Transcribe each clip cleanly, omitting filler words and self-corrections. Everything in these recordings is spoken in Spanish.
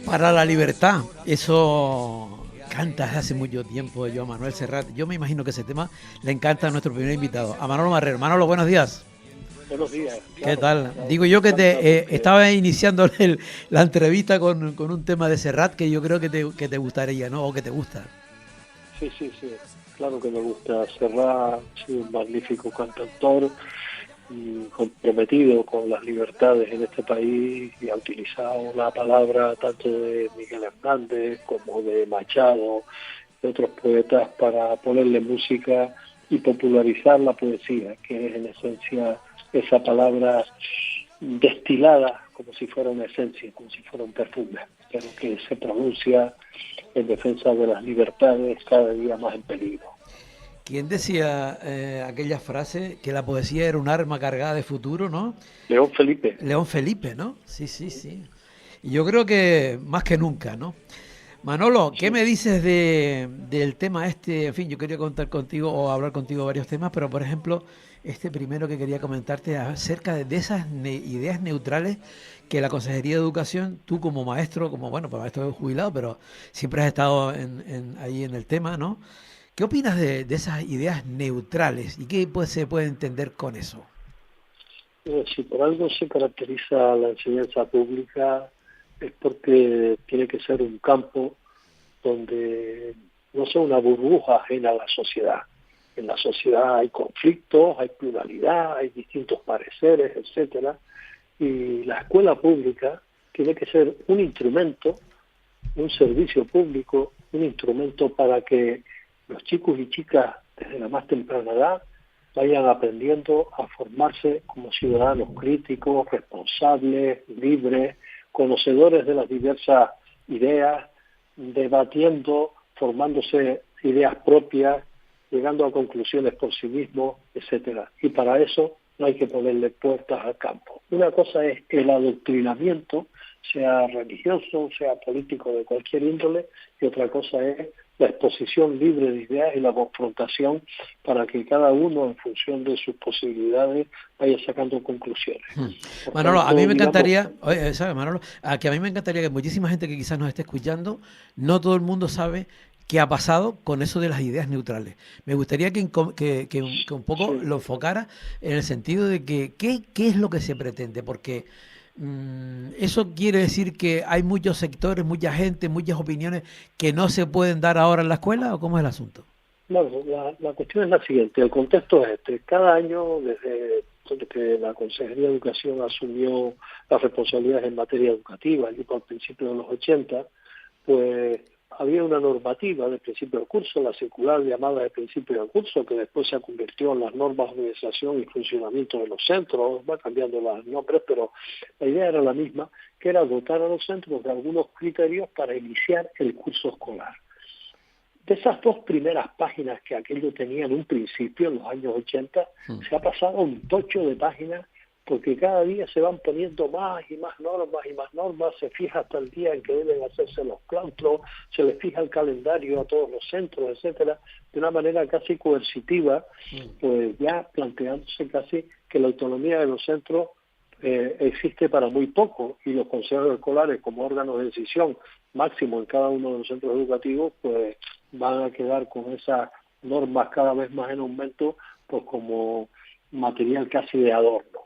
Para la libertad, eso canta desde hace mucho tiempo Joan Manuel Serrat. Yo me imagino que ese tema le encanta a nuestro primer invitado, a Manolo Marrero. Manolo, buenos días. Buenos días, ¿Qué claro, tal? claro, Digo me yo que encanta te porque estaba iniciando la entrevista con un tema de Serrat que yo creo que te gustaría, ¿no? O que te gusta. sí, claro que me gusta. Serrat ha sido un magnífico cantautor y comprometido con las libertades en este país y ha utilizado la palabra tanto de Miguel Hernández como de Machado, de otros poetas para ponerle música y popularizar la poesía, que es en esencia esa palabra destilada como si fuera una esencia, como si fuera un perfume, pero que se pronuncia en defensa de las libertades cada día más en peligro. ¿Quién decía aquella frase que la poesía era un arma cargada de futuro, ¿no? León Felipe. León Felipe, ¿no? Sí, sí, sí. Y yo creo que más que nunca, ¿no? Manolo, ¿qué Sí. me dices del tema este? En fin, yo quería contar contigo o hablar contigo varios temas, pero por ejemplo, este primero que quería comentarte acerca de esas ideas neutrales que la Consejería de Educación, tú como maestro, como bueno, pues maestro jubilado, pero siempre has estado ahí en el tema, ¿no? ¿Qué opinas de esas ideas neutrales y qué pues, se puede entender con eso? Si por algo se caracteriza la enseñanza pública es porque tiene que ser un campo donde no sea una burbuja ajena a la sociedad. En la sociedad hay conflictos, hay pluralidad, hay distintos pareceres, etcétera, y la escuela pública tiene que ser un instrumento, un servicio público, un instrumento para que los chicos y chicas desde la más temprana edad vayan aprendiendo a formarse como ciudadanos críticos, responsables, libres, conocedores de las diversas ideas, debatiendo, formándose ideas propias, llegando a conclusiones por sí mismos, etcétera. Y para eso no hay que ponerle puertas al campo. Una cosa es el adoctrinamiento, sea religioso, sea político de cualquier índole, y otra cosa es la exposición libre de ideas y la confrontación para que cada uno, en función de sus posibilidades, vaya sacando conclusiones. Por Manolo, a mí tanto, me digamos, encantaría, oye, ¿sabes, Manolo? Que a mí me encantaría que muchísima gente que quizás nos esté escuchando, no todo el mundo sabe qué ha pasado con eso de las ideas neutrales. Me gustaría que un poco sí, lo enfocara en el sentido de que qué es lo que se pretende, porque eso quiere decir que hay muchos sectores, mucha gente, muchas opiniones que no se pueden dar ahora en la escuela, ¿o cómo es el asunto? bueno, la cuestión es la siguiente, el contexto es este. Cada año, desde que la Consejería de Educación asumió las responsabilidades en materia educativa, allí por principios de los 80, pues había una normativa de principio del curso, la circular llamada de principio del curso, que después se convirtió en las normas de organización y funcionamiento de los centros, va cambiando los nombres, pero la idea era la misma, que era dotar a los centros de algunos criterios para iniciar el curso escolar. De esas dos primeras páginas que aquello tenía en un principio, en los años 80, se ha pasado un tocho de páginas porque cada día se van poniendo más y más normas, se fija hasta el día en que deben hacerse los claustros, se les fija el calendario a todos los centros, etcétera, de una manera casi coercitiva, pues ya planteándose casi que la autonomía de los centros existe para muy poco y los consejos escolares como órganos de decisión máximo en cada uno de los centros educativos pues van a quedar con esas normas cada vez más en aumento pues como material casi de adorno.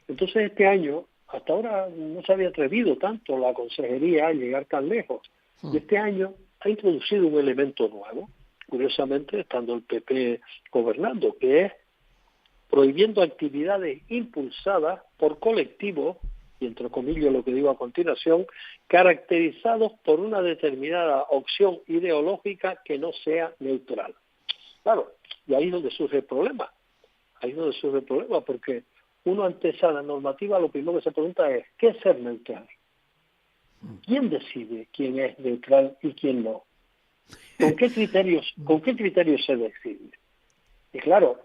Entonces este año, hasta ahora no se había atrevido tanto la consejería a llegar tan lejos y este año ha introducido un elemento nuevo, curiosamente estando el PP gobernando, que es prohibiendo actividades impulsadas por colectivos, y entre comillas lo que digo a continuación, caracterizados por una determinada opción ideológica que no sea neutral. Claro, y ahí es donde surge el problema. Porque uno ante esa normativa lo primero que se pregunta es, ¿qué es ser neutral? ¿Quién decide quién es neutral y quién no? ¿Con qué criterios se decide? Y claro,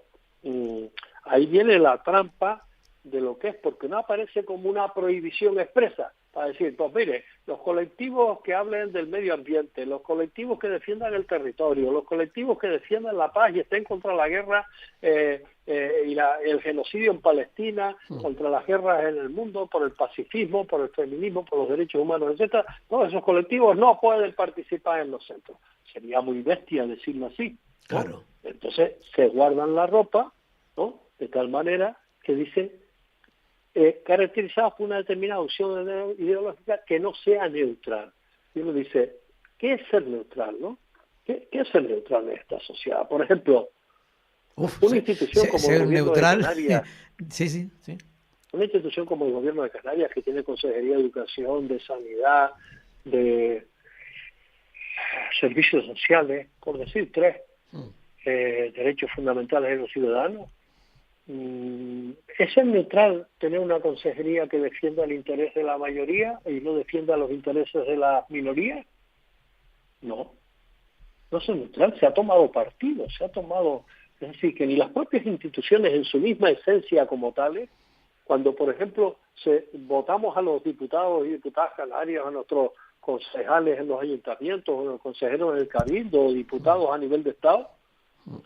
ahí viene la trampa de lo que es, porque no aparece como una prohibición expresa, para decir, pues mire, los colectivos que hablen del medio ambiente, los colectivos que defiendan el territorio, los colectivos que defiendan la paz y estén contra la guerra y el genocidio en Palestina, contra las guerras en el mundo, por el pacifismo, por el feminismo, por los derechos humanos, etcétera, todos esos colectivos no pueden participar en los centros. Sería muy bestia decirlo así, ¿no? Claro. Entonces se guardan la ropa, ¿no? De tal manera que dicen caracterizados por una determinada opción ideológica que no sea neutral. Y uno dice, ¿qué es ser neutral, no? ¿Qué es ser neutral en esta sociedad? Por ejemplo, una institución como el Gobierno neutral. de Canarias, sí. una institución como el Gobierno de Canarias, que tiene Consejería de Educación, de Sanidad, de Servicios Sociales, por decir tres, derechos fundamentales de los ciudadanos. ¿Es ser neutral tener una consejería que defienda el interés de la mayoría y no defienda los intereses de las minorías? No es neutral, se ha tomado partido, es decir, que ni las propias instituciones en su misma esencia como tales, cuando por ejemplo votamos a los diputados y diputadas canarias, a nuestros concejales en los ayuntamientos, a los consejeros en el cabildo, diputados a nivel de Estado,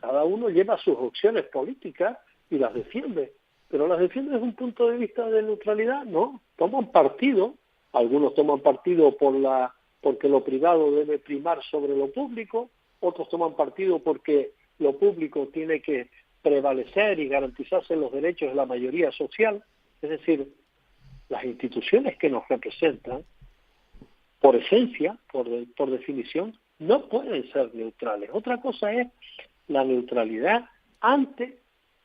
cada uno lleva sus opciones políticas y las defiende, pero las defiende desde un punto de vista de neutralidad, no, toman partido, algunos toman partido porque lo privado debe primar sobre lo público, otros toman partido porque lo público tiene que prevalecer y garantizarse los derechos de la mayoría social, es decir, las instituciones que nos representan, por esencia, por definición, no pueden ser neutrales. Otra cosa es la neutralidad ante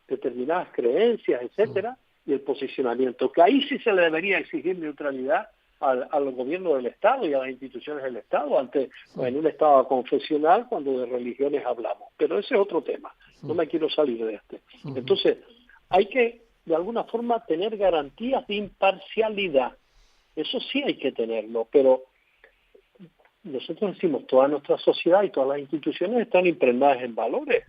determinadas creencias, etcétera, y el posicionamiento, que ahí sí se le debería exigir neutralidad al gobierno del Estado y a las instituciones del Estado, en un Estado confesional cuando de religiones hablamos. Pero ese es otro tema, no me quiero salir de este. Entonces, hay que, de alguna forma, tener garantías de imparcialidad. Eso sí hay que tenerlo, pero nosotros decimos, toda nuestra sociedad y todas las instituciones están impregnadas en valores.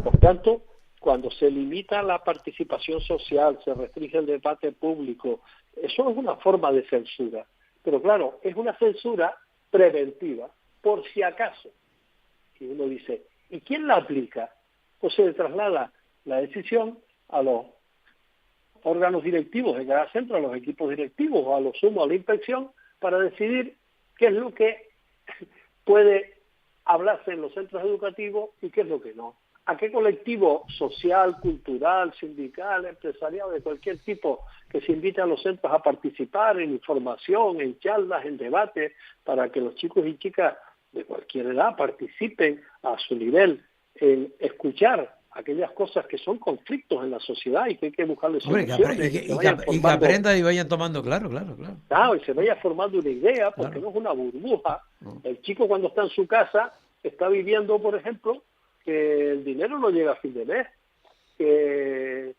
Por tanto, cuando se limita la participación social, se restringe el debate público, eso es una forma de censura. Pero claro, es una censura preventiva, por si acaso. Y uno dice, ¿y quién la aplica? Pues se le traslada la decisión a los órganos directivos de cada centro, a los equipos directivos, o a lo sumo a la inspección, para decidir qué es lo que puede hablarse en los centros educativos y qué es lo que no. ¿A qué colectivo social, cultural, sindical, empresarial, de cualquier tipo que se invite a los centros a participar en información, en charlas, en debates, para que los chicos y chicas de cualquier edad participen a su nivel en escuchar aquellas cosas que son conflictos en la sociedad y que hay que buscarle soluciones? Y que aprenda y vayan tomando, claro. Claro, y se vaya formando una idea, porque no es una burbuja. El chico cuando está en su casa está viviendo, por ejemplo, que el dinero no llega a fin de mes, que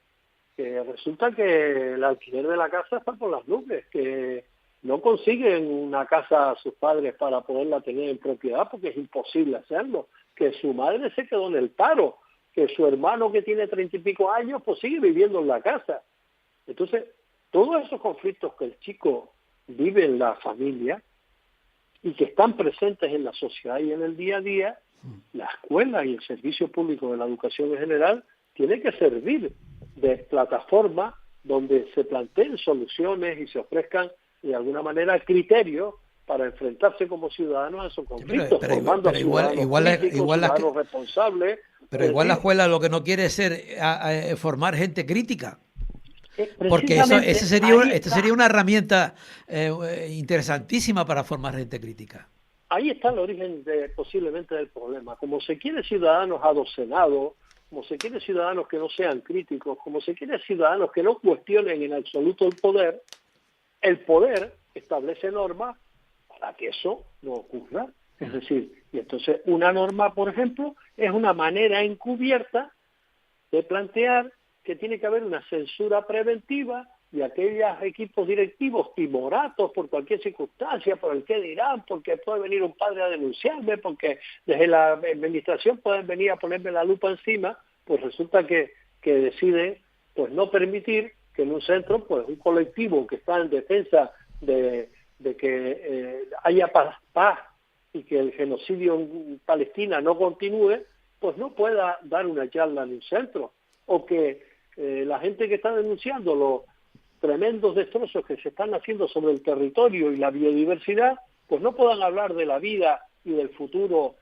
resulta que el alquiler de la casa está por las nubes, que no consiguen una casa a sus padres para poderla tener en propiedad porque es imposible hacerlo, que su madre se quedó en el paro, que su hermano que tiene 30 y pico años pues sigue viviendo en la casa. Entonces, todos esos conflictos que el chico vive en la familia y que están presentes en la sociedad y en el día a día, la escuela y el servicio público de la educación en general tiene que servir de plataforma donde se planteen soluciones y se ofrezcan de alguna manera criterios para enfrentarse como ciudadanos a esos conflictos, formando a ciudadanos responsables. Pero igual la escuela lo que no quiere es formar gente crítica. Porque esta sería una herramienta interesantísima para formar gente crítica. Ahí está el origen posiblemente del problema. Como se quiere ciudadanos adocenados, como se quiere ciudadanos que no sean críticos, como se quiere ciudadanos que no cuestionen en absoluto el poder establece normas para que eso no ocurra. Es decir, y entonces una norma, por ejemplo, es una manera encubierta de plantear que tiene que haber una censura preventiva de aquellos equipos directivos timoratos por cualquier circunstancia, por el qué dirán, porque puede venir un padre a denunciarme, porque desde la administración pueden venir a ponerme la lupa encima, pues resulta que deciden pues no permitir que en un centro, pues un colectivo que está en defensa de de que haya paz y que el genocidio en Palestina no continúe, pues no pueda dar una charla en un centro, o que la gente que está denunciando los tremendos destrozos que se están haciendo sobre el territorio y la biodiversidad, pues no puedan hablar de la vida y del futuro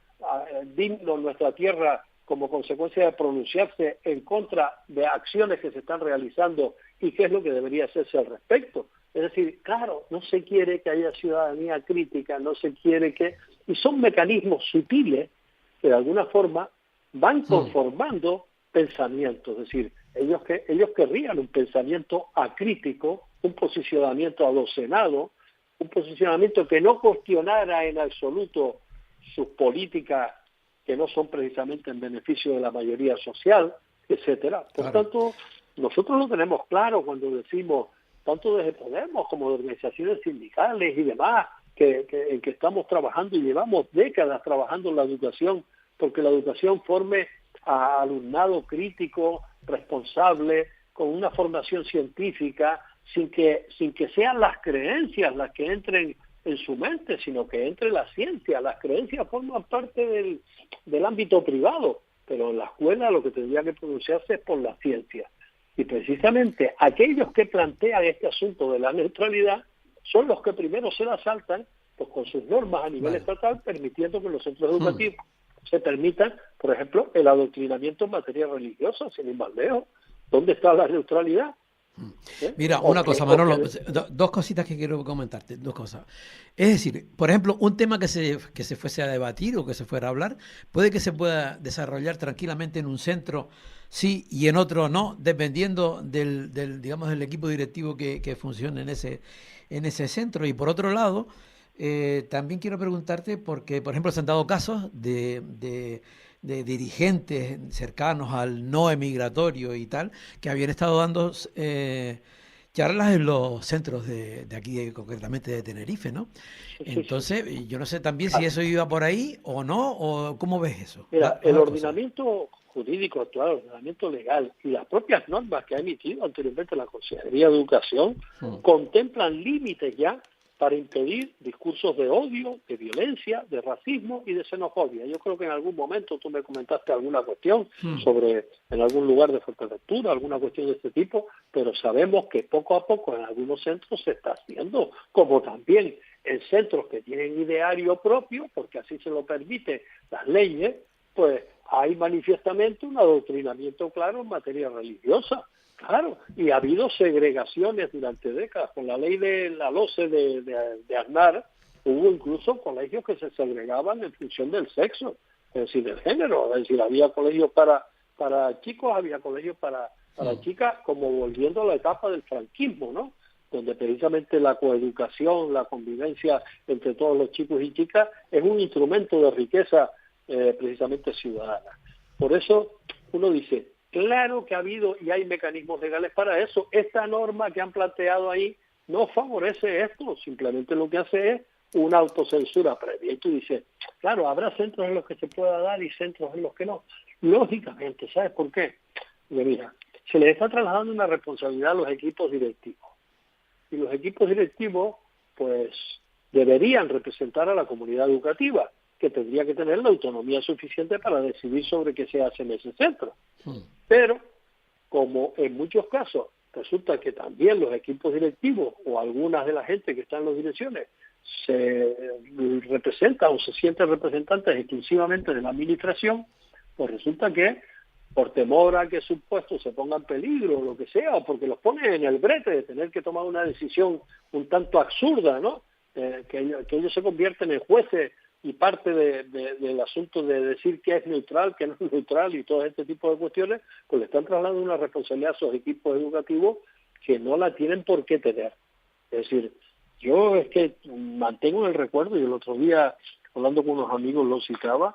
digno en nuestra tierra como consecuencia de pronunciarse en contra de acciones que se están realizando y qué es lo que debería hacerse al respecto. Es decir, claro, no se quiere que haya ciudadanía crítica, no se quiere que... Y son mecanismos sutiles que de alguna forma van conformando pensamientos. Es decir, ellos querrían un pensamiento acrítico, un posicionamiento adocenado, un posicionamiento que no cuestionara en absoluto sus políticas que no son precisamente en beneficio de la mayoría social, etcétera. Por tanto, nosotros lo tenemos claro cuando decimos, tanto desde Podemos como de organizaciones sindicales y demás, en que estamos trabajando y llevamos décadas trabajando en la educación, porque la educación forme a alumnado crítico, responsable, con una formación científica, sin que sean las creencias las que entren en su mente, sino que entre la ciencia. Las creencias forman parte del ámbito privado, pero en la escuela lo que tendría que pronunciarse es por la ciencia. Y precisamente aquellos que plantean este asunto de la neutralidad son los que primero se la saltan, pues con sus normas a nivel estatal, permitiendo que en los centros educativos se permita, por ejemplo, el adoctrinamiento en materia religiosa, sin ir más lejos. ¿Dónde está la neutralidad? Mira, una cosa, Manolo, dos cositas que quiero comentarte, dos cosas. Es decir, por ejemplo, un tema que se fuese a debatir o que se fuera a hablar, puede que se pueda desarrollar tranquilamente en un centro, sí, y en otro no, dependiendo digamos, del equipo directivo que funcione en ese centro. Y por otro lado, también quiero preguntarte, porque, por ejemplo, se han dado casos de dirigentes cercanos al no emigratorio y tal, que habían estado dando charlas en los centros de aquí, concretamente de Tenerife, ¿no? Entonces, yo no sé también si eso iba por ahí o no, o cómo ves eso. Mira, el ordenamiento jurídico actual, el ordenamiento legal y las propias normas que ha emitido anteriormente la Consejería de Educación contemplan límites ya para impedir discursos de odio, de violencia, de racismo y de xenofobia. Yo creo que en algún momento tú me comentaste alguna cuestión sobre en algún lugar de Fuerteventura, alguna cuestión de este tipo, pero sabemos que poco a poco en algunos centros se está haciendo, como también en centros que tienen ideario propio, porque así se lo permiten las leyes, pues hay manifiestamente un adoctrinamiento claro en materia religiosa. Claro, y ha habido segregaciones durante décadas. Con la ley de la LOCE de Aznar, hubo incluso colegios que se segregaban en función del sexo, es decir, del género. Es decir, había colegios para chicos, había colegios para chicas, como volviendo a la etapa del franquismo, ¿no? Donde precisamente la coeducación, la convivencia entre todos los chicos y chicas es un instrumento de riqueza precisamente ciudadana. Por eso uno dice, claro que ha habido y hay mecanismos legales para eso. Esta norma que han planteado ahí no favorece esto, simplemente lo que hace es una autocensura previa. Y tú dices, claro, habrá centros en los que se pueda dar y centros en los que no. Lógicamente, ¿sabes por qué? Porque mira, se les está trasladando una responsabilidad a los equipos directivos. Y los equipos directivos, pues, deberían representar a la comunidad educativa, que tendría que tener la autonomía suficiente para decidir sobre qué se hace en ese centro. Pero, como en muchos casos resulta que también los equipos directivos o algunas de la gente que está en las direcciones se representan o se sienten representantes exclusivamente de la administración, pues resulta que por temor a que sus puestos se pongan en peligro o lo que sea, o porque los ponen en el brete de tener que tomar una decisión un tanto absurda, ¿no? Que ellos se convierten en jueces y parte del asunto de decir que es neutral, que no es neutral y todo este tipo de cuestiones, pues le están trasladando una responsabilidad a esos equipos educativos que no la tienen por qué tener. Es decir, yo es que mantengo el recuerdo, y el otro día, hablando con unos amigos, lo citaba,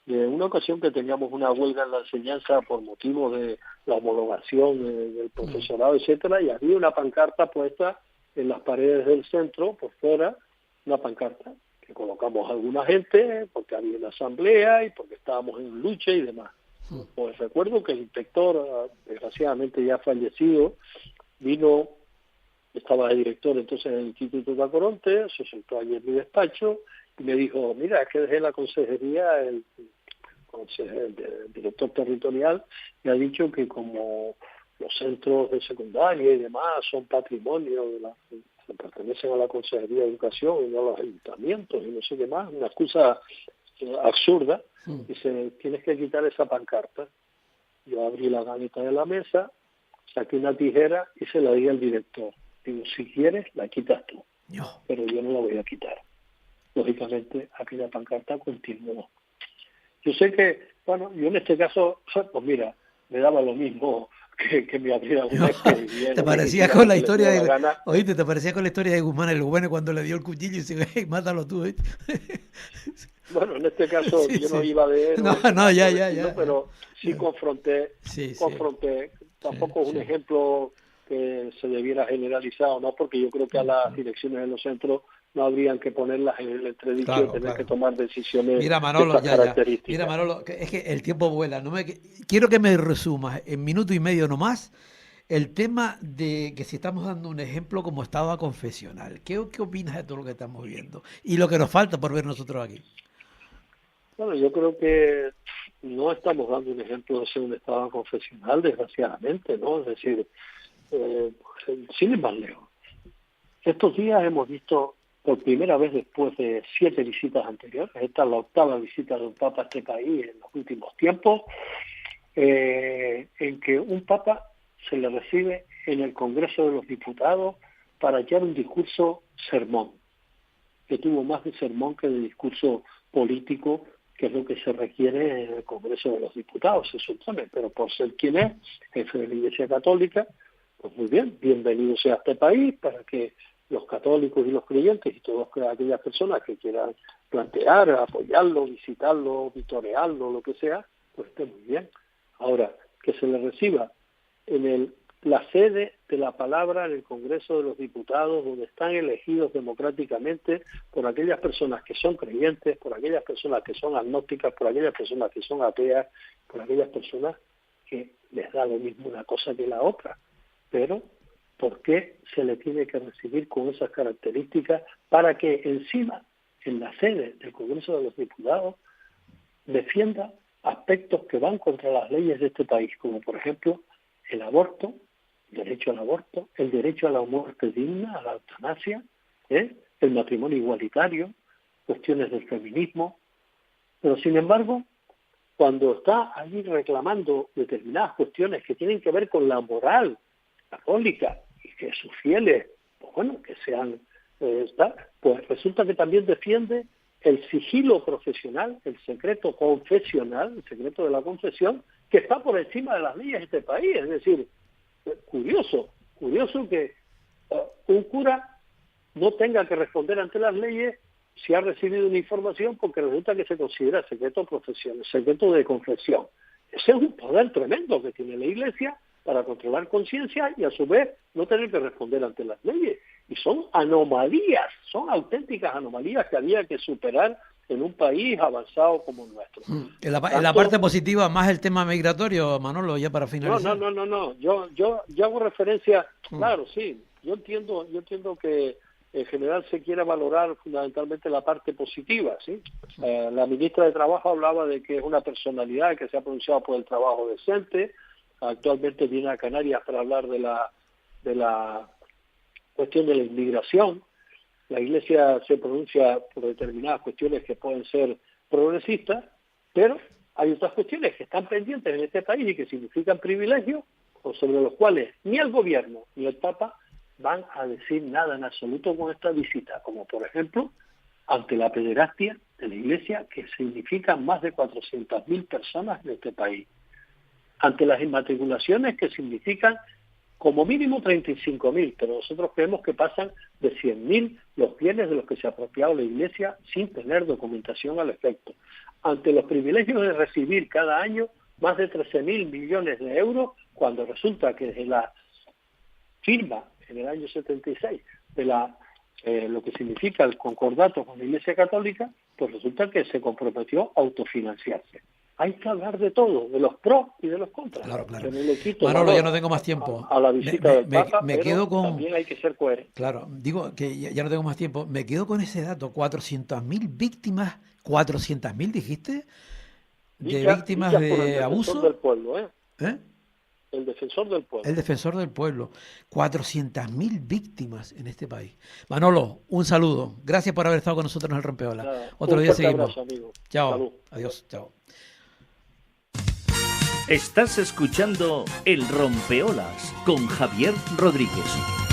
de una ocasión que teníamos una huelga en la enseñanza por motivo de la homologación del profesorado, etcétera, y había una pancarta puesta en las paredes del centro, por fuera, una pancarta que colocamos a alguna gente porque había una asamblea y porque estábamos en lucha y demás. Pues recuerdo que el inspector, desgraciadamente ya fallecido, vino estaba de director entonces en el Instituto Tacoronte, se sentó allí en mi despacho y me dijo, mira, es que dejé la consejería, el director territorial me ha dicho que como los centros de secundaria y demás son patrimonio que pertenecen a la Consejería de Educación y no a los ayuntamientos y no sé qué más, una excusa absurda, dice, tienes que quitar esa pancarta. Yo abrí la gaveta de la mesa, saqué una tijera y se la di al director. Digo, si quieres, la quitas tú, pero yo no la voy a quitar. Lógicamente, aquella pancarta continuó. Yo sé que, bueno, yo en este caso, pues mira, me daba lo mismo que me abriera una expedición. Te parecía con la historia de... Oíste, te parecía con la historia de Guzmán el Bueno cuando le dio el cuchillo y dice, hey, mátalo tú, ¿viste? Bueno, en este caso yo no iba de él. Ya. Pero sí confronté. Tampoco es un ejemplo que se debiera generalizar o no, porque yo creo que a las direcciones de los centros no habrían que ponerlas en el entredicho de tener que tomar decisiones. Mira, Manolo, de estas características. Mira, Manolo, es que el tiempo vuela. Quiero que me resumas en minuto y medio nomás el tema de que si estamos dando un ejemplo como estado confesional. ¿Qué opinas de todo lo que estamos viendo? Y lo que nos falta por ver nosotros aquí. Bueno, yo creo que no estamos dando un ejemplo de ser un estado confesional, desgraciadamente, ¿no? Es decir, sin ir más lejos. Estos días hemos visto por primera vez después de 7 visitas anteriores, esta es la 8ª visita de un papa a este país en los últimos tiempos, en que un papa se le recibe en el Congreso de los Diputados para echar un discurso sermón, que tuvo más de sermón que de discurso político, que es lo que se requiere en el Congreso de los Diputados, se supone, pero por ser quien es, jefe de la Iglesia Católica, pues muy bien, bienvenido sea a este país para que los católicos y los creyentes y todas aquellas personas que quieran plantear, apoyarlo, visitarlo, vitorearlo, lo que sea, pues esté muy bien. Ahora, que se le reciba en la sede de la palabra en el Congreso de los Diputados, donde están elegidos democráticamente por aquellas personas que son creyentes, por aquellas personas que son agnósticas, por aquellas personas que son ateas, por aquellas personas que les da lo mismo una cosa que la otra. Pero, ¿por qué se le tiene que recibir con esas características para que encima, en la sede del Congreso de los Diputados, defienda aspectos que van contra las leyes de este país, como por ejemplo el aborto, el derecho al aborto, el derecho a la muerte digna, a la eutanasia, el matrimonio igualitario, cuestiones del feminismo? Pero sin embargo, cuando está allí reclamando determinadas cuestiones que tienen que ver con la moral católica y que sus fieles, pues bueno, que sean, pues resulta que también defiende el sigilo profesional, el secreto confesional, el secreto de la confesión, que está por encima de las leyes de este país. Es decir, curioso que un cura no tenga que responder ante las leyes si ha recibido una información, porque resulta que se considera secreto profesional, secreto de confesión. Ese es un poder tremendo que tiene la Iglesia para controlar conciencia y a su vez no tener que responder ante las leyes. Y son anomalías, son auténticas anomalías que había que superar en un país avanzado como el nuestro. En la parte positiva, más el tema migratorio, Manolo, ya para finalizar. No. Yo hago referencia, claro, sí, yo entiendo que en general se quiere valorar fundamentalmente la parte positiva, ¿sí? La ministra de Trabajo hablaba de que es una personalidad que se ha pronunciado por el trabajo decente. Actualmente viene a Canarias para hablar de la cuestión de la inmigración. La Iglesia se pronuncia por determinadas cuestiones que pueden ser progresistas, pero hay otras cuestiones que están pendientes en este país y que significan privilegios, o sobre los cuales ni el gobierno ni el Papa van a decir nada en absoluto con esta visita, como por ejemplo, ante la pederastia de la Iglesia, que significan más de 400.000 personas en este país, ante las inmatriculaciones que significan como mínimo 35.000, pero nosotros creemos que pasan de 100.000 los bienes de los que se ha apropiado la Iglesia sin tener documentación al efecto, ante los privilegios de recibir cada año más de 13.000 millones de euros, cuando resulta que desde la firma en el año 76 de lo que significa el concordato con la Iglesia Católica, pues resulta que se comprometió a autofinanciarse. hay que hablar de todo, de los pros y de los contras. Claro, claro. Que no le quito Manolo, valor ya no tengo más tiempo. a la visita del Papa, me pero quedo con... también hay que ser coherente. Claro, digo que ya no tengo más tiempo. Me quedo con ese dato, 400.000 víctimas, 400.000 dijiste, de víctimas Dichas por el de defensor abuso. del pueblo, ¿eh? ¿Eh? El defensor del pueblo. El defensor del pueblo. 400.000 víctimas en este país. Manolo, un saludo. Gracias por haber estado con nosotros en el Rompeola. Nada, Otro un día fuerte seguimos. abrazo, amigo. Chao. Salud. Adiós. Chao. Estás escuchando El Rompeolas con Javier Rodríguez.